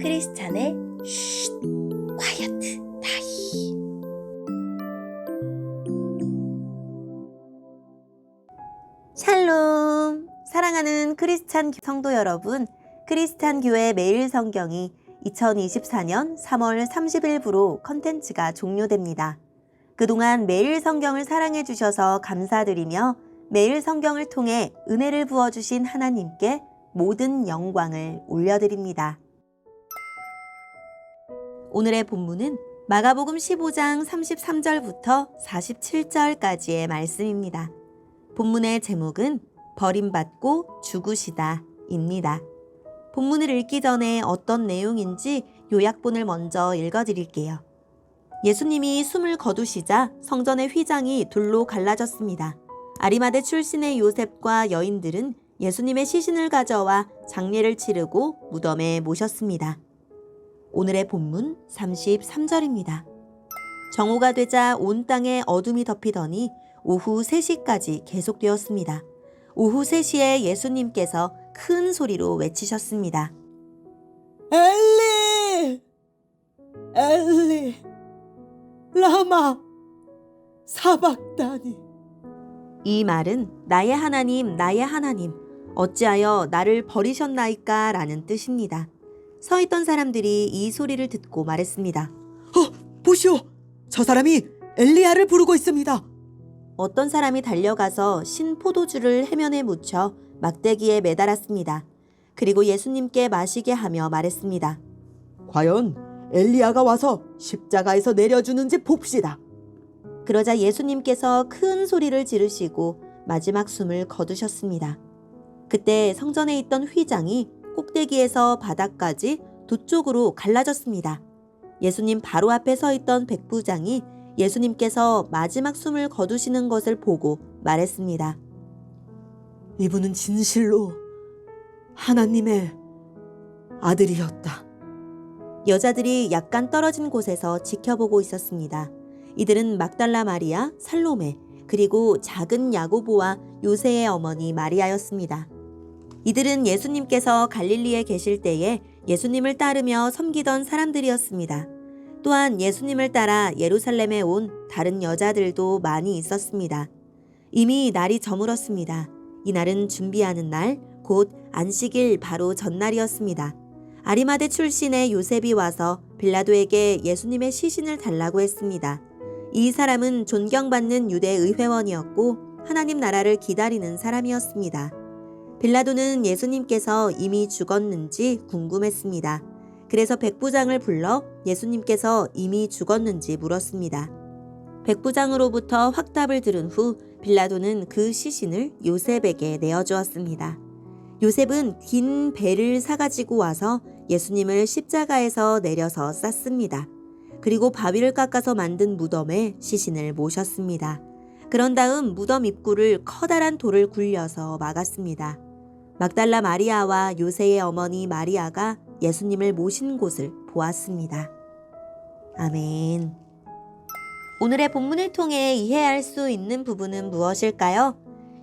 크리스찬의 쉿, quiet 타임. 샬롬! 사랑하는 크리스찬 성도 여러분, 크리스찬 교회 매일 성경이 2024년 3월 30일부로 컨텐츠가 종료됩니다. 그동안 매일 성경을 사랑해 주셔서 감사드리며 매일 성경을 통해 은혜를 부어주신 하나님께 모든 영광을 올려드립니다. 오늘의 본문은 마가복음 15장 33절부터 47절까지의 말씀입니다. 본문의 제목은 버림받고 죽으시다 입니다. 본문을 읽기 전에 어떤 내용인지 요약본을 먼저 읽어드릴게요. 예수님이 숨을 거두시자 성전의 휘장이 둘로 갈라졌습니다. 아리마대 출신의 요셉과 여인들은 예수님의 시신을 가져와 장례를 치르고 무덤에 모셨습니다. 오늘의 본문 33절입니다. 정오가 되자 온 땅에 어둠이 덮이더니 오후 3시까지 계속되었습니다. 오후 3시에 예수님께서 큰 소리로 외치셨습니다. 엘리! 엘리! 라마! 사박다니! 이 말은 나의 하나님, 나의 하나님, 어찌하여 나를 버리셨나이까 라는 뜻입니다. 서 있던 사람들이 이 소리를 듣고 말했습니다. 보시오! 저 사람이 엘리야를 부르고 있습니다. 어떤 사람이 달려가서 신 포도주를 해면에 묻혀 막대기에 매달았습니다. 그리고 예수님께 마시게 하며 말했습니다. 과연 엘리야가 와서 십자가에서 내려주는지 봅시다. 그러자 예수님께서 큰 소리를 지르시고 마지막 숨을 거두셨습니다. 그때 성전에 있던 휘장이 꼭대기에서 바닥까지 두 쪽으로 갈라졌습니다. 예수님 바로 앞에 서 있던 백부장이 예수님께서 마지막 숨을 거두시는 것을 보고 말했습니다. 이분은 진실로 하나님의 아들이었다. 여자들이 약간 떨어진 곳에서 지켜보고 있었습니다. 이들은 막달라 마리아, 살로메, 그리고 작은 야고보와 요새의 어머니 마리아였습니다. 이들은 예수님께서 갈릴리에 계실 때에 예수님을 따르며 섬기던 사람들이었습니다. 또한 예수님을 따라 예루살렘에 온 다른 여자들도 많이 있었습니다. 이미 날이 저물었습니다. 이날은 준비하는 날, 곧 안식일 바로 전날이었습니다. 아리마대 출신의 요셉이 와서 빌라도에게 예수님의 시신을 달라고 했습니다. 이 사람은 존경받는 유대 의회원이었고 하나님 나라를 기다리는 사람이었습니다. 빌라도는 예수님께서 이미 죽었는지 궁금했습니다. 그래서 백부장을 불러 예수님께서 이미 죽었는지 물었습니다. 백부장으로부터 확답을 들은 후 빌라도는 그 시신을 요셉에게 내어주었습니다. 요셉은 긴 배를 사가지고 와서 예수님을 십자가에서 내려서 쌌습니다. 그리고 바위를 깎아서 만든 무덤에 시신을 모셨습니다. 그런 다음 무덤 입구를 커다란 돌을 굴려서 막았습니다. 막달라 마리아와 요새의 어머니 마리아가 예수님을 모신 곳을 보았습니다. 아멘. 오늘의 본문을 통해 이해할 수 있는 부분은 무엇일까요?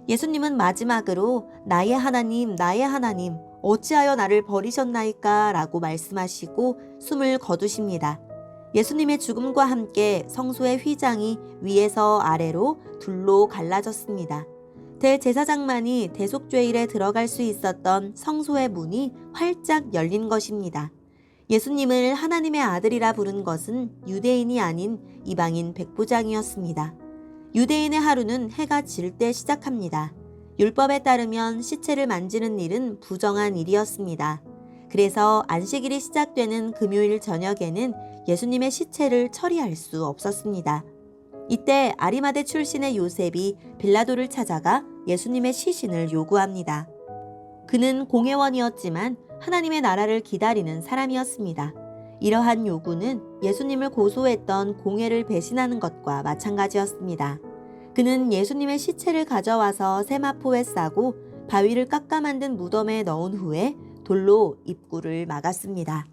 예수님은 마지막으로 나의 하나님, 나의 하나님, 어찌하여 나를 버리셨나이까 라고 말씀하시고 숨을 거두십니다. 예수님의 죽음과 함께 성소의 휘장이 위에서 아래로 둘로 갈라졌습니다. 대제사장만이 대속죄일에 들어갈 수 있었던 성소의 문이 활짝 열린 것입니다. 예수님을 하나님의 아들이라 부른 것은 유대인이 아닌 이방인 백부장이었습니다. 유대인의 하루는 해가 질 때 시작합니다. 율법에 따르면 시체를 만지는 일은 부정한 일이었습니다. 그래서 안식일이 시작되는 금요일 저녁에는 예수님의 시체를 처리할 수 없었습니다. 이때 아리마대 출신의 요셉이 빌라도를 찾아가 예수님의 시신을 요구합니다. 그는 공회원이었지만 하나님의 나라를 기다리는 사람이었습니다. 이러한 요구는 예수님을 고소했던 공회를 배신하는 것과 마찬가지였습니다. 그는 예수님의 시체를 가져와서 세마포에 싸고 바위를 깎아 만든 무덤에 넣은 후에 돌로 입구를 막았습니다.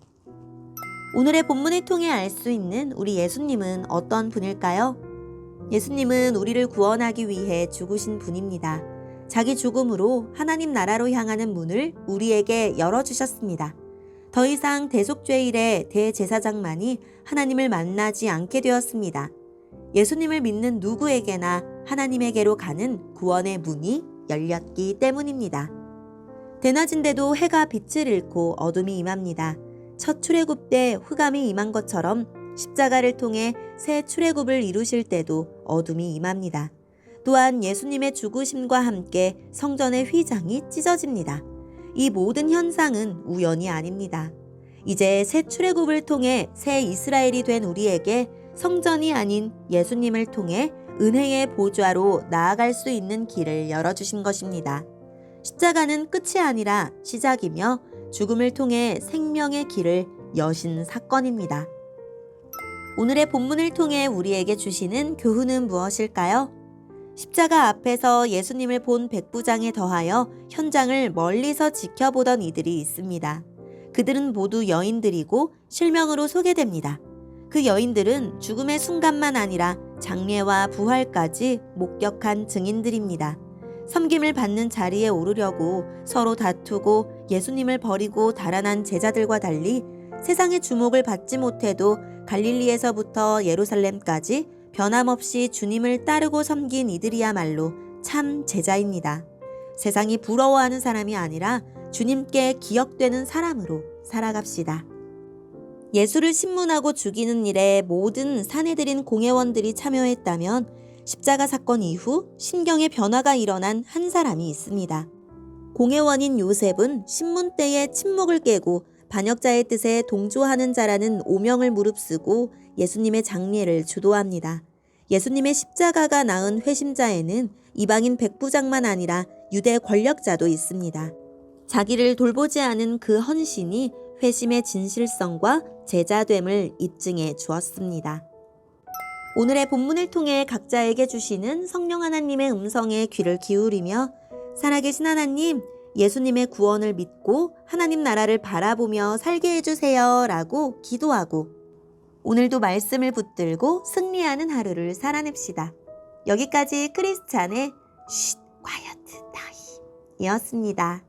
오늘의 본문을 통해 알 수 있는 우리 예수님은 어떤 분일까요? 예수님은 우리를 구원하기 위해 죽으신 분입니다. 자기 죽음으로 하나님 나라로 향하는 문을 우리에게 열어주셨습니다. 더 이상 대속죄일에 대제사장만이 하나님을 만나지 않게 되었습니다. 예수님을 믿는 누구에게나 하나님에게로 가는 구원의 문이 열렸기 때문입니다. 대낮인데도 해가 빛을 잃고 어둠이 임합니다. 첫 출애굽 때 흑암이 임한 것처럼 십자가를 통해 새 출애굽을 이루실 때도 어둠이 임합니다. 또한 예수님의 죽으심과 함께 성전의 휘장이 찢어집니다. 이 모든 현상은 우연이 아닙니다. 이제 새 출애굽을 통해 새 이스라엘이 된 우리에게 성전이 아닌 예수님을 통해 은혜의 보좌로 나아갈 수 있는 길을 열어주신 것입니다. 십자가는 끝이 아니라 시작이며 죽음을 통해 생명의 길을 여신 사건입니다. 오늘의 본문을 통해 우리에게 주시는 교훈은 무엇일까요? 십자가 앞에서 예수님을 본 백부장에 더하여 현장을 멀리서 지켜보던 이들이 있습니다. 그들은 모두 여인들이고 실명으로 소개됩니다. 그 여인들은 죽음의 순간만 아니라 장례와 부활까지 목격한 증인들입니다. 섬김을 받는 자리에 오르려고 서로 다투고 예수님을 버리고 달아난 제자들과 달리 세상의 주목을 받지 못해도 갈릴리에서부터 예루살렘까지 변함없이 주님을 따르고 섬긴 이들이야말로 참 제자입니다. 세상이 부러워하는 사람이 아니라 주님께 기억되는 사람으로 살아갑시다. 예수를 신문하고 죽이는 일에 모든 사내들인 공회원들이 참여했다면 십자가 사건 이후 심경의 변화가 일어난 한 사람이 있습니다. 공회원인 요셉은 신문 때의 침묵을 깨고 반역자의 뜻에 동조하는 자라는 오명을 무릅쓰고 예수님의 장례를 주도합니다. 예수님의 십자가가 낳은 회심자에는 이방인 백부장만 아니라 유대 권력자도 있습니다. 자기를 돌보지 않은 그 헌신이 회심의 진실성과 제자됨을 입증해 주었습니다. 오늘의 본문을 통해 각자에게 주시는 성령 하나님의 음성에 귀를 기울이며 살아계신 하나님, 예수님의 구원을 믿고 하나님 나라를 바라보며 살게 해주세요 라고 기도하고 오늘도 말씀을 붙들고 승리하는 하루를 살아냅시다. 여기까지 크리스찬의 쉿, 콰이어트 타임 이었습니다.